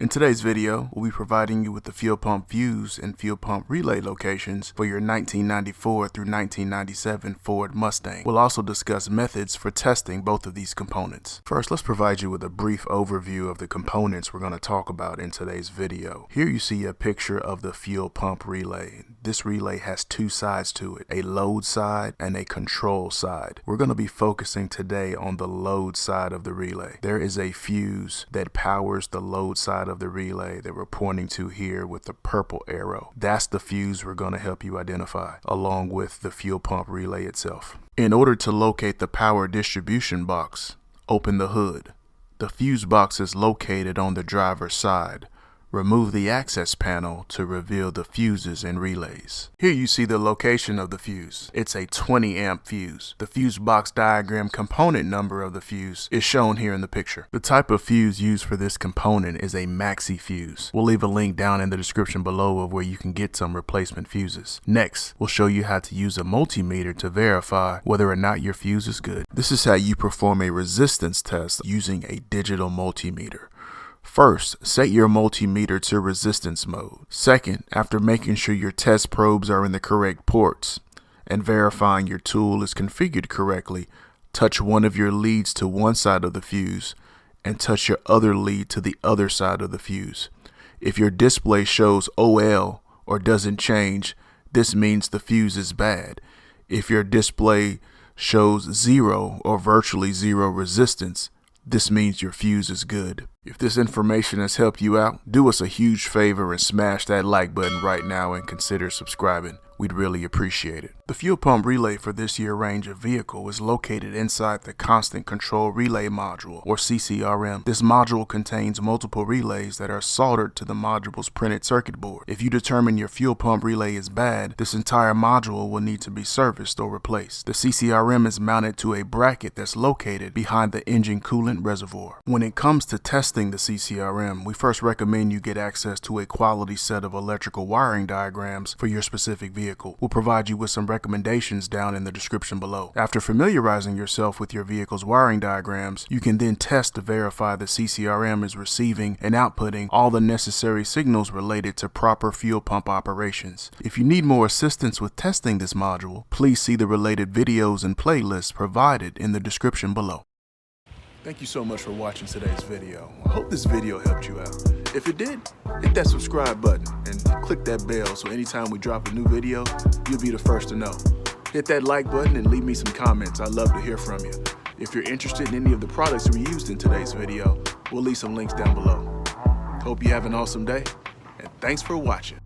In today's video, we'll be providing you with the fuel pump fuse and fuel pump relay locations for your 1994 through 1997 Ford Mustang. We'll also discuss methods for testing both of these components. First, let's provide you with a brief overview of the components we're going to talk about in today's video. Here you see a picture of the fuel pump relay. This relay has two sides to it, a load side and a control side. We're going to be focusing today on the load side of the relay. There is a fuse that powers the load side of the relay that we're pointing to here with the purple arrow. That's the fuse we're going to help you identify, along with the fuel pump relay itself. In order to locate the power distribution box, open the hood. The fuse box is located on the driver's side. Remove the access panel to reveal the fuses and relays. Here you see the location of the fuse. It's a 20 amp fuse. The fuse box diagram component number of the fuse is shown here in the picture. The type of fuse used for this component is a maxi fuse. We'll leave a link down in the description below of where you can get some replacement fuses. Next, we'll show you how to use a multimeter to verify whether or not your fuse is good. This is how you perform a resistance test using a digital multimeter. First, set your multimeter to resistance mode. Second, after making sure your test probes are in the correct ports and verifying your tool is configured correctly, touch one of your leads to one side of the fuse and touch your other lead to the other side of the fuse. If your display shows OL or doesn't change, this means the fuse is bad. If your display shows 0 or virtually 0 resistance, this means your fuse is good. If this information has helped you out, do us a huge favor and smash that like button right now and consider subscribing. We'd really appreciate it. The fuel pump relay for this year range of vehicle is located inside the Constant Control Relay Module, or CCRM. This module contains multiple relays that are soldered to the module's printed circuit board. If you determine your fuel pump relay is bad, this entire module will need to be serviced or replaced. The CCRM is mounted to a bracket that's located behind the engine coolant reservoir. When it comes to testing the CCRM, we first recommend you get access to a quality set of electrical wiring diagrams for your specific vehicle. We'll provide you with some recommendations down in the description below. After familiarizing yourself with your vehicle's wiring diagrams, you can then test to verify the CCRM is receiving and outputting all the necessary signals related to proper fuel pump operations. If you need more assistance with testing this module, please see the related videos and playlists provided in the description below. Thank you so much for watching today's video. I hope this video helped you out. If it did, hit that subscribe button and click that bell so anytime we drop a new video, you'll be the first to know. Hit that like button and leave me some comments. I'd love to hear from you. If you're interested in any of the products we used in today's video, we'll leave some links down below. Hope you have an awesome day, and thanks for watching.